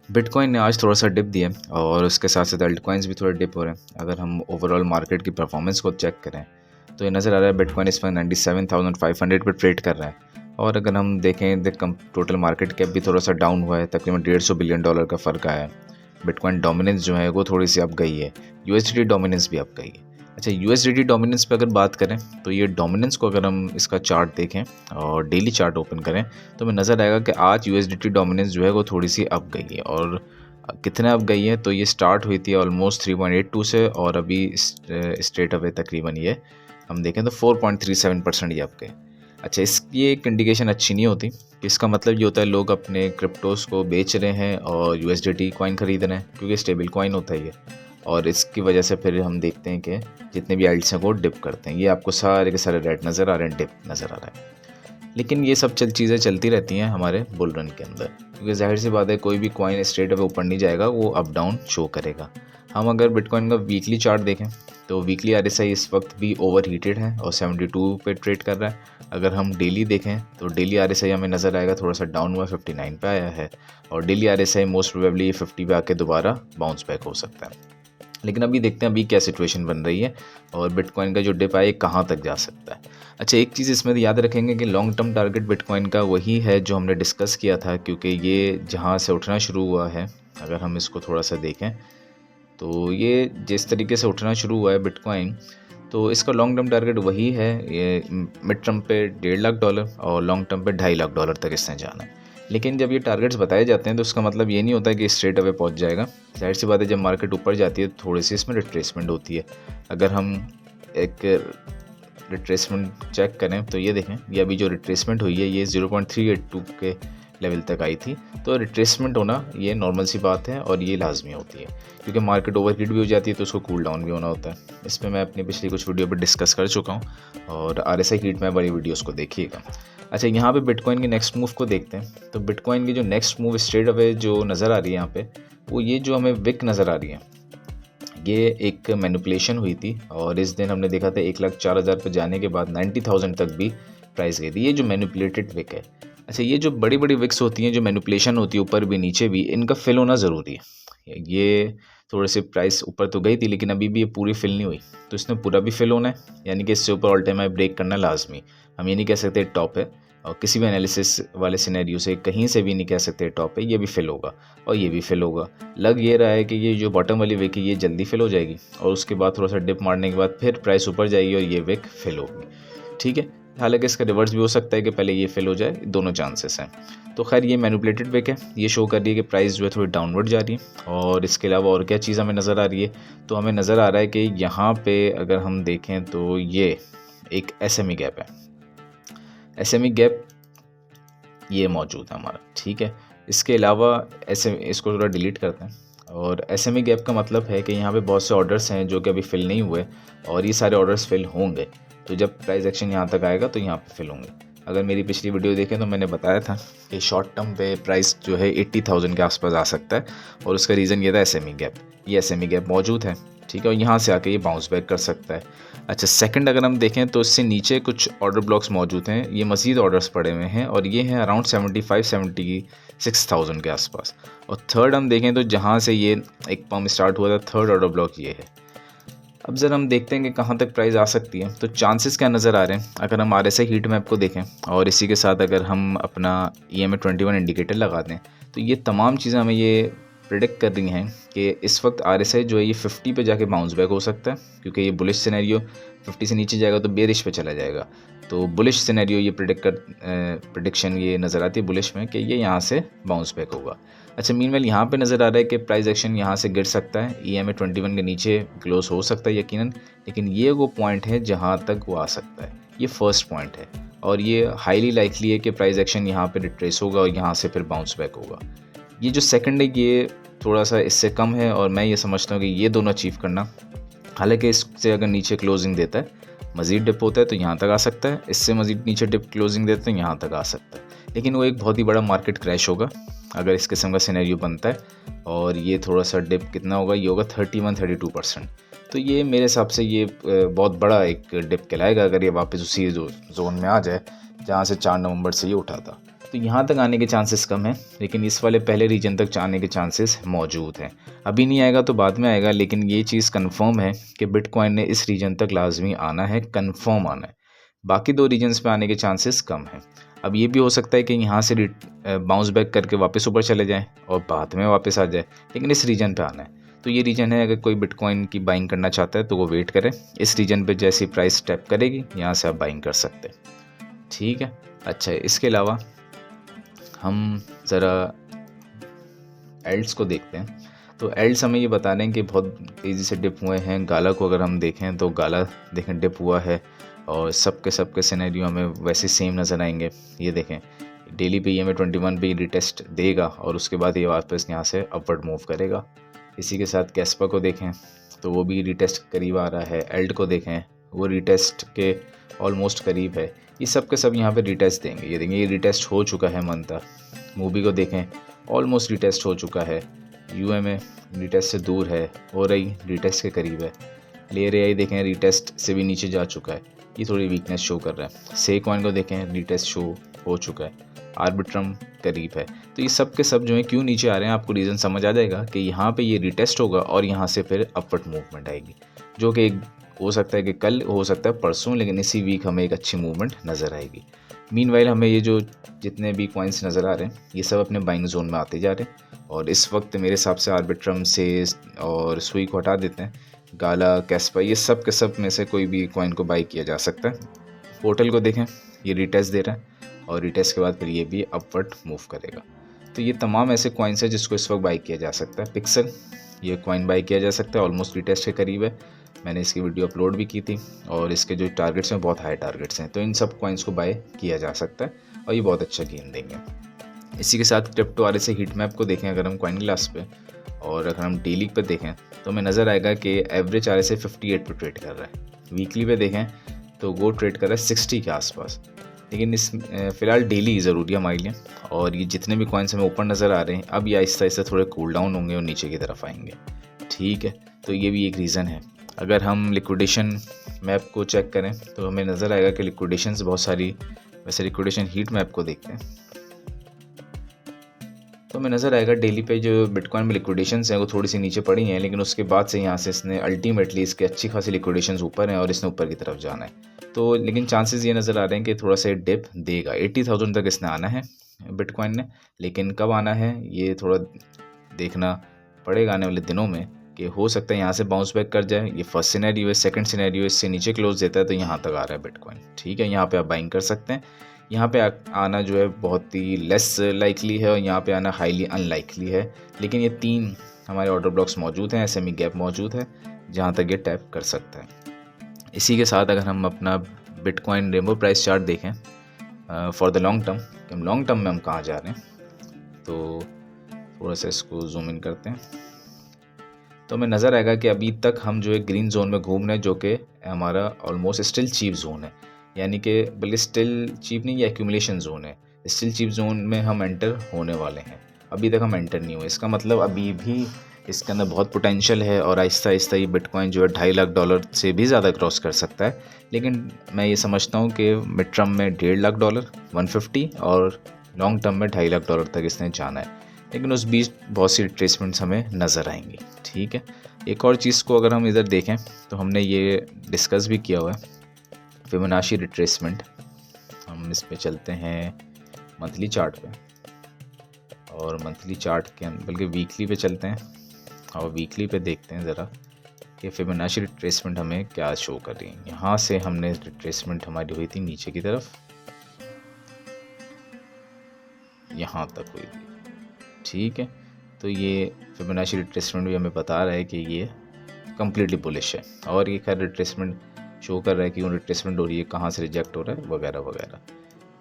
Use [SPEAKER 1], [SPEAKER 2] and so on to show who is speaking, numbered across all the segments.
[SPEAKER 1] Bitcoin ने आज थोड़ा-सा डिप दिया और उसके साथ-साथ अल्ट कॉइन्स भी थोड़े डिप हो रहे हैं। अगर हम ओवरऑल मार्केट की परफॉर्मेंस को चेक करें, तो ये नज़र आ रहा है बिटकॉइन इस वक्त 97,500 पे ट्रेड कर रहा है। और अगर हम देखें तो टोटल मार्केट कैप भी थोड़ा-सा डाउन हुआ है, तकरीबन $150 बिलियन का फ़र्क आया है। बिटकॉइन डोमिनेंस जो है वो थोड़ी-सी अप गई है, यूएसडीटी डोमिनेंस भी अप गई है। अच्छा, यूएसडीटी डोमिनेंस पे अगर बात करें, तो ये डोमिनेंस को अगर हम इसका चार्ट देखें और डेली चार्ट ओपन करें, तो हमें नज़र आएगा कि आज यूएसडीटी डोमिनेंस जो है वो थोड़ी-सी अप गई है। और कितने अप गई है, तो ये स्टार्ट हुई थी ऑलमोस्ट 3.82 से और अभी स्ट्रेट अवे तकरीबन ये हम देखें तो 4.37% ये अप गए। अच्छा, ये एक इंडिकेशन अच्छी नहीं होती। इसका मतलब ये होता है लोग अपने क्रिप्टोस को बेच रहे हैं और यूएसडीटी कॉइन खरीद रहे हैं, क्योंकि स्टेबल कॉइन होता है ये। और इसकी वजह से फिर हम देखते हैं कि जितने भी अल्ट्स हैं वो डिप करते हैं। ये आपको सारे के सारे रेड नज़र आ रहे हैं, डिप नज़र आ रहा है। लेकिन ये सब चीज़ें चलती रहती हैं हमारे बुल रन के अंदर, क्योंकि जाहिर सी बात है कोई भी कॉइन स्ट्रेट अवे ऊपर नहीं जाएगा, वो अप डाउन शो करेगा। हम अगर बिटकॉइन का वीकली चार्ट देखें, तो वीकली आरएसआई इस वक्त भी ओवर हीटेड है और 72 पे ट्रेड कर रहा है। अगर हम डेली देखें, तो डेली आरएसआई हमें नज़र आएगा थोड़ा सा डाउन हुआ, 59 पे आया है। और डेली आरएसआई मोस्ट प्रोबेबली 50 पे आके दोबारा बाउंस बैक हो सकता है। लेकिन अभी देखते हैं अभी क्या सिचुएशन बन रही है और बिटकॉइन का जो डिप है कहाँ तक जा सकता है। अच्छा, एक चीज़ इसमें याद रखेंगे कि लॉन्ग टर्म टारगेट बिटकॉइन का वही है जो हमने डिस्कस किया था, क्योंकि ये जहाँ से उठना शुरू हुआ है, अगर हम इसको थोड़ा सा देखें, तो ये जिस तरीके से उठना शुरू हुआ है बिटकॉइन, तो इसका लॉन्ग टर्म टारगेट वही है। ये मिड टर्म पे $1.5 लाख और लॉन्ग टर्म पे $2.5 लाख तक इसने जाना है। लेकिन जब ये टारगेट्स बताए जाते हैं, तो उसका मतलब ये नहीं होता है कि स्ट्रेट अवे पहुंच जाएगा। जाहिर सी बात है, जब मार्केट ऊपर जाती है थोड़ी सी इसमें रिट्रेसमेंट होती है। अगर हम एक रिट्रेसमेंट चेक करें, तो ये देखें, ये अभी जो रिट्रेसमेंट हुई है ये 0.382 के लेवल तक आई थी। तो रिट्रेसमेंट होना ये नॉर्मल सी बात है और ये लाजमी होती है, क्योंकि मार्केट ओवरहीट भी हो जाती है तो उसको कूल डाउन भी होना होता है। इस पर मैं अपनी पिछली कुछ वीडियो पर डिस्कस कर चुका हूँ और आरएसआई हीट में बड़ी वीडियोस को देखिएगा। अच्छा, यहाँ पे बिटकॉइन के नेक्स्ट मूव को देखते हैं। तो बिटकॉइन की जो नेक्स्ट मूव स्ट्रेट अवे जो नज़र आ रही है यहाँ पे, वो ये जो हमें विक नज़र आ रही है, ये एक मैनिपुलेशन हुई थी और इस दिन हमने देखा था 1,04,000 पर जाने के बाद 90,000 तक भी प्राइस गई थी। ये जो मैनिपुलेटेड विक है। अच्छा, ये जो बड़ी बड़ी विक्स होती हैं, जो मैनिपुलेशन होती है ऊपर भी नीचे भी, इनका फिल होना ज़रूरी है। ये थोड़े से प्राइस ऊपर तो गई थी, लेकिन अभी भी ये पूरी फिल नहीं हुई, तो इसने पूरा भी फिल होना है, यानी कि इससे ऊपर ऑल टाइम हाई ब्रेक करना लाजमी। हम ये नहीं कह सकते टॉप है, और किसी भी एनालिसिस वाले सिनेरियो से कहीं से भी नहीं कह सकते टॉप है। ये भी फिल होगा और ये भी फिल होगा। लग ये रहा है कि ये जो बॉटम वाली विक है ये जल्दी फिल हो जाएगी और उसके बाद थोड़ा सा डिप मारने के बाद फिर प्राइस ऊपर जाएगी और ये विक फिल होगी। ठीक है, हालांकि इसका रिवर्स भी हो सकता है कि पहले ये फिल हो जाए, दोनों चांसेस हैं। तो खैर, ये मैनिपुलेटेड विक है, ये शो कर रही है कि प्राइस जो है थोड़ी डाउनवर्ड जा रही है। और इसके अलावा और क्या चीज़ हमें नज़र आ रही है, तो हमें नज़र आ रहा है कि यहाँ पे अगर हम देखें तो ये एक एसएमई गैप है। एसएमई गैप ये मौजूद है हमारा। ठीक है, इसके अलावा इसको थोड़ा डिलीट करते हैं। और एसएमई गैप का मतलब है कि यहाँ पे बहुत से ऑर्डर्स हैं जो कि अभी फिल नहीं हुए और ये सारे ऑर्डर्स फिल होंगे, तो जब प्राइस एक्शन यहाँ तक आएगा तो यहाँ पे फिल होंगे। अगर मेरी पिछली वीडियो देखें तो मैंने बताया था कि शॉर्ट टर्म पे प्राइस जो है 80,000 के आसपास आ सकता है और उसका रीज़न ये था एसएमई गैप। ये एसएमई गैप मौजूद है, ठीक है, और यहाँ से आके ये बाउंस बैक कर सकता है। अच्छा, सेकंड अगर हम देखें तो इससे नीचे कुछ ऑर्डर ब्लॉक्स मौजूद हैं, ये मज़ीद ऑर्डर्स पड़े हुए हैं और ये हैं अराउंड 76,000 के आसपास। और थर्ड हम देखें तो जहाँ से ये एक पम्प स्टार्ट हुआ था, थर्ड ऑर्डर ब्लॉक ये है। अब जरा हम देखते हैं कि कहाँ तक प्राइस आ सकती है। तो चांसेस क्या नज़र आ रहे हैं, अगर हम आरएसआई हीट मैप को देखें और इसी के साथ अगर हम अपना EMA 21 इंडिकेटर लगा दें, तो ये तमाम चीज़ें हमें ये प्रेडिक्ट कर रही हैं कि इस वक्त आरएसआई जो है ये 50 पे जाके बाउंस बैक हो सकता है, क्योंकि ये बुलिश सिनेरियो 50 से नीचे जाएगा तो बेरिश पे चला जाएगा। तो बुलिश सिनेरियो ये प्रेडिक्शन ये नज़र आती है बुलिश में कि ये यहाँ से बाउंस बैक होगा। अच्छा, मीनवेल यहाँ पे नज़र आ रहा है कि प्राइस एक्शन यहाँ से गिर सकता है, EMA 21 के नीचे क्लोज हो सकता है यकीनन, लेकिन ये वो पॉइंट है जहाँ तक वो आ सकता है। ये फर्स्ट पॉइंट है और ये हाईली लाइकली है कि प्राइस एक्शन यहाँ पे रिट्रेस होगा और यहाँ से फिर बाउंस बैक होगा। ये जो सेकंड है ये थोड़ा सा इससे कम है और मैं ये समझता हूँ कि ये दोनों अचीव करना, हालांकि इससे अगर नीचे क्लोजिंग देता है, मज़ीद डिप होता है तो यहाँ तक आ सकता है, इससे मज़ीद नीचे डिप क्लोजिंग देता है तो यहाँ तक आ सकता है, लेकिन वो एक बहुत ही बड़ा मार्केट क्रैश होगा अगर इस किस्म का सिनेरियो बनता है। और ये थोड़ा सा डिप कितना होगा, ये होगा 31-32%। तो ये मेरे हिसाब से ये बहुत बड़ा एक डिप कहलाएगा अगर ये वापस उसी जोन में आ जाए जहाँ से 4 नवंबर से ये उठा था। तो यहाँ तक आने के चांसेस कम हैं, लेकिन इस वाले पहले रीजन तक आने के चांसेस मौजूद हैं। अभी नहीं आएगा तो बाद में आएगा, लेकिन ये चीज़ कंफर्म है कि बिटकॉइन ने इस रीजन तक लाजमी आना है, कंफर्म आना है। बाकी 2 रीजन्स पे आने के चांसेस कम हैं। अब ये भी हो सकता है कि यहाँ से बाउंस बैक करके वापस ऊपर चले जाएं और बाद में वापस आ जाए, लेकिन इस रीजन पे आना है। तो ये रीजन है, अगर कोई बिटकॉइन की बाइंग करना चाहता है तो वो वेट करे, इस रीजन पे जैसी प्राइस स्टेप करेगी यहाँ से आप बाइंग कर सकते हैं। ठीक है। अच्छा, इसके अलावा हम ज़रा एल्ट्स को देखते हैं। तो एल्ट्स हमें ये बता रहे हैं कि बहुत तेज़ी से डिप हुए हैं। गाला को अगर हम देखें तो गाला देखें डिप हुआ है, और सबके सिनेरियो हमें वैसे सेम नज़र आएंगे। ये देखें डेली पे EMA 21 पे रिटेस्ट देगा और उसके बाद ये वापस यहाँ से अपवर्ड मूव करेगा। इसी के साथ कैस्पा को देखें तो वो भी रिटेस्ट करीब आ रहा है। एल्ट को देखें वो रिटेस्ट के ऑलमोस्ट करीब है। ये सब के सब यहाँ पे रिटेस्ट देंगे। ये देखेंगे ये रिटेस्ट हो चुका है मंता। मूवी को देखें ऑलमोस्ट रिटेस्ट हो चुका है। UMA रिटेस्ट से दूर है, हो रही रिटेस्ट के करीब है। ले रहे देखें रिटेस्ट से भी नीचे जा चुका है, ये थोड़ी वीकनेस शो कर रहा है। से कॉइन को देखें रिटेस्ट शो हो चुका है, आर्बिट्रम करीब है। तो ये सब के सब जो है क्यों नीचे आ रहे हैं, आपको रीज़न समझ आ जाएगा कि यहाँ पे ये रिटेस्ट होगा और यहाँ से फिर अपवर्ड मूवमेंट आएगी, जो कि हो सकता है कि कल, हो सकता है परसों, लेकिन इसी वीक हमें एक अच्छी मूवमेंट नज़र आएगी। मीनवाइल हमें ये जो जितने भी कॉइन्स नज़र आ रहे हैं ये सब अपने बाइंग जोन में आते जा रहे हैं, और इस वक्त मेरे हिसाब से आर्बिट्रम से और सुई को हटा देते हैं। गाला, कैस्पा, ये सब के सब में से कोई भी कॉइन को बाई किया जा सकता है। पोर्टल को देखें ये रिटेस्ट दे रहा है और रिटेस्ट के बाद फिर ये भी अपवर्ड मूव करेगा। तो ये तमाम ऐसे कॉइन्स हैं जिसको इस वक्त बाई किया जा सकता है। पिक्सल, ये कॉइन बाई किया जा सकता है, ऑलमोस्ट रिटेस्ट के करीब है। मैंने इसकी वीडियो अपलोड भी की थी और इसके जो टारगेट्स हैं बहुत हाई टारगेट्स हैं, तो इन सब कॉइन्स को बाय किया जा सकता है और ये बहुत अच्छा गेन देंगे। इसी के साथ क्रिप्टो RSI हीट मैप को देखें अगर हम कॉइन ग्लास पे, और अगर हम डेली पे देखें तो हमें नज़र आएगा कि एवरेज RSI 58 पे ट्रेड कर रहा है। वीकली पे देखें तो वो ट्रेड कर रहा है 60 के आसपास। लेकिन इस फ़िलहाल डेली ज़रूरी है हमारे लिए, और ये जितने भी कॉइन्स हमें ऊपर नज़र आ रहे हैं अब ये आहिस्ता आहिस्ता थोड़े कूल डाउन होंगे और नीचे की तरफ आएंगे। ठीक है, तो ये भी एक रीज़न है। अगर हम लिक्विडेशन मैप को चेक करें तो हमें नज़र आएगा कि लिक्विडेशंस बहुत सारी, वैसे लिक्विडेशन हीट मैप को देखते हैं तो हमें नज़र आएगा डेली पे जो बिटकॉइन में लिक्विडेशंस हैं वो थोड़ी सी नीचे पड़ी हैं, लेकिन उसके बाद से यहाँ से इसने अल्टीमेटली इसके अच्छी खासी लिक्विडेशंस ऊपर हैं और इसने ऊपर की तरफ जाना है। तो लेकिन चांसेस ये नज़र आ रहे हैं कि थोड़ा सा डिप देगा। 80,000 तक इसने आना है बिटकॉइन ने, लेकिन कब आना है ये थोड़ा देखना पड़ेगा आने वाले दिनों में, कि हो सकता है यहाँ से बाउंस बैक कर जाए। ये फर्स्ट सिनेरियो है। सेकंड सिनेरियो इससे नीचे क्लोज देता है तो यहाँ तक आ रहा है बिटकॉइन। ठीक है, यहाँ पे आप बाइंग कर सकते हैं। यहाँ पे आना जो है बहुत ही लेस लाइकली है और यहाँ पे आना हाईली अनलाइकली है, लेकिन ये 3 हमारे ऑर्डर ब्लॉक्स मौजूद हैं, SME गैप मौजूद है जहाँ तक ये टैप कर सकता है। इसी के साथ अगर हम अपना बिटकॉइन रेनबो प्राइस चार्ट देखें फॉर द लॉन्ग टर्म, कि हम लॉन्ग टर्म में हम कहाँ जा रहे हैं, तो थोड़ा सा इसको जूम इन करते हैं तो हमें नज़र आएगा कि अभी तक हम जो है ग्रीन जोन में घूम रहे हैं, जो कि हमारा ऑलमोस्ट स्टिल चीप जोन है, यानी कि बल्कि स्टिल चीप नहीं, ये एक्यूमुलेशन जोन है। स्टिल चीप जोन में हम एंटर होने वाले हैं, अभी तक हम एंटर नहीं हुए। इसका मतलब अभी भी इसके अंदर बहुत पोटेंशियल है और आहिस्ता आहिस्ता ये बिटकॉइन जो है $2.5 लाख से भी ज़्यादा क्रॉस कर सकता है। लेकिन मैं ये समझता हूँ कि मिड टर्म में $1.5 लाख 150, और लॉन्ग टर्म में $2.5 लाख तक इसने जाना है, लेकिन उस बीच बहुत सी रिट्रेसमेंट्स हमें नज़र आएंगी। ठीक है, एक और चीज़ को अगर हम इधर देखें तो हमने ये डिस्कस भी किया हुआ है, फिबोनाची रिट्रेसमेंट। हम इस पे चलते हैं मंथली चार्ट पे, और मंथली चार्ट के बल्कि वीकली पे चलते हैं और वीकली पे देखते हैं ज़रा कि फिबोनाची रिट्रेसमेंट हमें क्या शो कर रही है। यहाँ से हमने रिट्रेसमेंट हमारी हुई थी नीचे की तरफ, यहाँ तक हुई थी। ठीक है, तो ये फिबोनाची रिट्रेसमेंट भी हमें बता रहा है कि ये कम्प्लीटली बुलिश है, और ये खैर रिट्रेसमेंट शो कर रहा है कि वो रिट्रेसमेंट हो रही है, कहाँ से रिजेक्ट हो रहा है वगैरह वगैरह।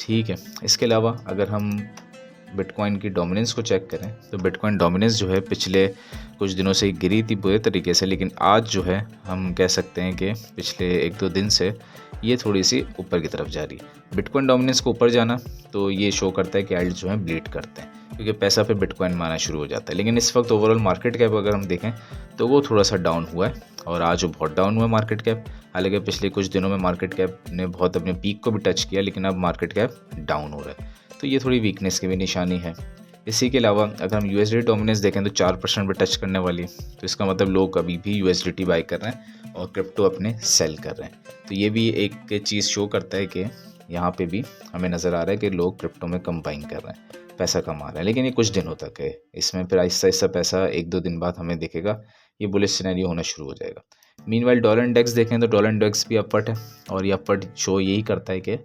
[SPEAKER 1] ठीक है, इसके अलावा अगर हम बिटकॉइन की डोमिनेंस को चेक करें तो बिटकॉइन डोमिनेंस जो है पिछले कुछ दिनों से गिरी थी बुरे तरीके से, लेकिन आज जो है हम कह सकते हैं कि पिछले 1-2 दिन से ये थोड़ी सी ऊपर की तरफ जा रही है। बिटकॉइन डोमिनेंस को ऊपर जाना तो ये शो करता है कि एल्ट जो है ब्लीड करते हैं, क्योंकि पैसा पे बिटकॉइन में आना शुरू हो जाता है। लेकिन इस वक्त ओवरऑल मार्केट कैप अगर हम देखें तो वो थोड़ा सा डाउन हुआ है, और आज वो बहुत डाउन हुआ मार्केट कैप। हालांकि पिछले कुछ दिनों में मार्केट कैप ने बहुत अपने पीक को भी टच किया, लेकिन अब मार्केट कैप डाउन हो रहा है। तो ये थोड़ी वीकनेस की भी निशानी है। इसी के अलावा अगर हम यूएसडी डोमिनेंस देखें तो 4% पे टच करने वाली, तो इसका मतलब लोग अभी भी यूएसडीटी बाई कर रहे हैं और क्रिप्टो अपने सेल कर रहे हैं। तो ये भी एक चीज़ शो करता है कि यहाँ पे भी हमें नज़र आ रहा है कि लोग क्रिप्टो में कम बाइंग कर रहे हैं, पैसा कमा रहे हैं। लेकिन ये कुछ दिनों तक है, इसमें फिर आहिस्ता आहिस्ता पैसा 1-2 दिन बाद हमें दिखेगा, ये बुलिश सिनेरियो होना शुरू हो जाएगा। मीनवाइल डॉलर इंडेक्स देखें तो डॉलर इंडेक्स भी अपवर्ड है, और ये अपवर्ड शो यही करता है कि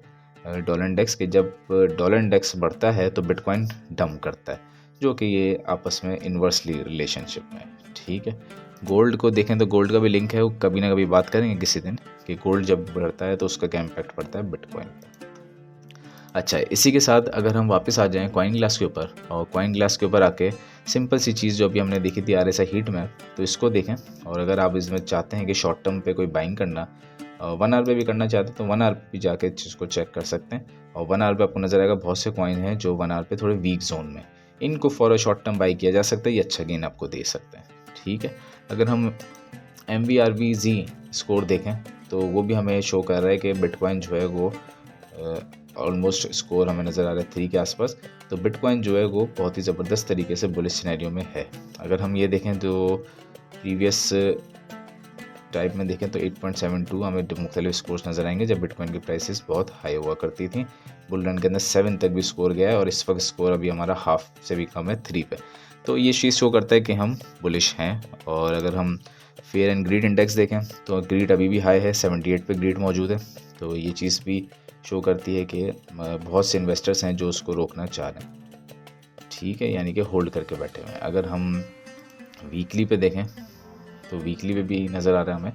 [SPEAKER 1] डॉलर इंडेक्स के जब डॉलर इंडेक्स बढ़ता है तो बिटकॉइन डंप करता है, जो कि ये आपस में इन्वर्सली रिलेशनशिप में है। ठीक है, गोल्ड को देखें तो गोल्ड का भी लिंक है, वो कभी ना कभी बात करेंगे किसी दिन कि गोल्ड जब बढ़ता है तो उसका क्या इम्पैक्ट पड़ता है बिटकॉइन पर। अच्छा, इसी के साथ अगर हम वापस आ जाएं कॉइन ग्लास के ऊपर, और कॉइन ग्लास के ऊपर आके सिंपल सी चीज़ जो अभी हमने देखी थी RSI हीट मैप, तो इसको देखें। और अगर आप इसमें चाहते हैं कि शॉर्ट टर्म पे कोई बाइंग करना, 1 आवर पे भी करना चाहते हैं तो 1 आवर भी जाके इसको चेक कर सकते हैं। और 1 आवर पे आपको नजर आएगा बहुत से कॉइन हैं जो 1 आवर पे थोड़े वीक जोन में, इनको for a short term by किया जा सकता है, ये अच्छा गेन आपको दे सकते हैं। ठीक है, अगर हम MVRVZ स्कोर देखें तो वो भी हमें शो कर रहा है कि बिटकॉइन जो है वो ऑलमोस्ट स्कोर हमें नज़र आ रहा है 3 के आसपास। तो बिटकॉइन जो है वो बहुत ही ज़बरदस्त तरीके से बुलिश सिनेरियो में है। अगर हम ये देखें तो प्रीवियस टाइप में देखें तो 8.72 हमें मुख्तलिफ स्कोर्स नज़र आएंगे जब बिटकॉइन की प्राइसेस बहुत हाई हुआ करती थी। बुल रन के अंदर 7 तक भी स्कोर गया है, और इस वक्त स्कोर अभी हमारा हाफ से भी कम है, 3 पे। तो ये चीज़ शो करता है कि हम बुलिश हैं। और अगर हम फेयर एंड ग्रीड इंडेक्स देखें तो ग्रीड अभी भी हाई है, 78 पे ग्रीड मौजूद है। तो ये चीज़ भी शो करती है कि बहुत से इन्वेस्टर्स हैं जो उसको रोकना चाह रहे हैं। ठीक है, यानी कि होल्ड करके बैठे हुए हैं। अगर हम वीकली पे देखें तो वीकली पे भी नज़र आ रहा है हमें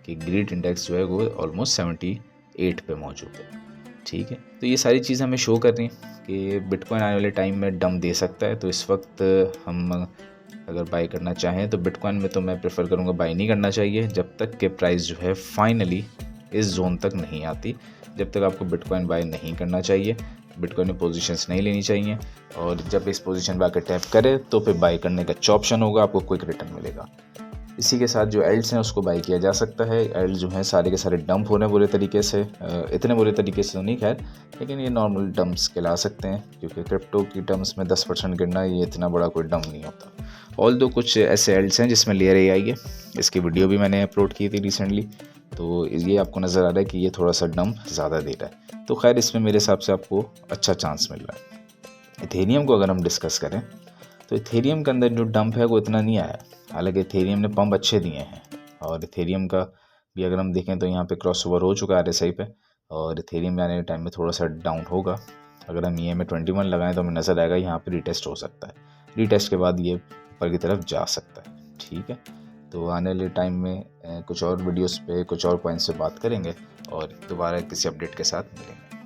[SPEAKER 1] कि ग्रीड इंडेक्स जो है वो ऑलमोस्ट 78 पे मौजूद है। ठीक है, तो ये सारी चीज़ हमें शो कर रही हैं कि बिटकॉइन आने वाले टाइम में डंप दे सकता है। तो इस वक्त हम अगर बाई करना चाहें तो बिटकॉइन में तो मैं प्रेफर करूँगा बाई नहीं करना चाहिए जब तक कि प्राइस जो है फाइनली इस जोन तक नहीं आती। जब तक आपको बिटकॉइन बाय नहीं करना चाहिए, बिटकॉइन में पोजीशंस नहीं लेनी चाहिए, और जब इस पोजीशन पे आकर टैप करे तो फिर बाय करने का अच्छा ऑप्शन होगा, आपको क्विक रिटर्न मिलेगा। इसी के साथ जो एल्ड्स हैं उसको बाई किया जा सकता है। एल्ड जो हैं सारे के सारे डंप हो रहे हैं बुरे तरीके से, इतने बुरे तरीके से तो नहीं खैर, लेकिन ये नॉर्मल डंप्स कहला सकते हैं, क्योंकि क्रिप्टो की टर्म्स में 10% गिरना ये इतना बड़ा कोई डंप नहीं होता। ऑल दो कुछ ऐसे एल्ड्स हैं जिसमें लेयर AI है, इसकी वीडियो भी मैंने अपलोड की थी रिसेंटली, तो ये आपको नज़र आ रहा है कि ये थोड़ा सा डंप ज़्यादा दे रहा है। तो खैर इसमें मेरे हिसाब से आपको अच्छा चांस मिल रहा है। इथेरियम को अगर हम डिस्कस करें तो इथेरियम के अंदर जो डंप है वो इतना नहीं आया, हालांकि इथेरियम ने पंप अच्छे दिए हैं। और इथेरियम का भी अगर हम देखें तो यहाँ पे क्रॉस ओवर हो चुका है RSI पे, और इथेरियम में आने के टाइम में थोड़ा सा डाउन होगा। अगर हम EMA 21 लगाएं तो हमें नज़र आएगा यहाँ पे रीटेस्ट हो सकता है, रीटेस्ट के बाद ये ऊपर की तरफ जा सकता है। ठीक है, तो आने वाले टाइम में कुछ और वीडियोस पे कुछ और पॉइंट्स पे बात करेंगे और दोबारा किसी अपडेट के साथ मिलेंगे।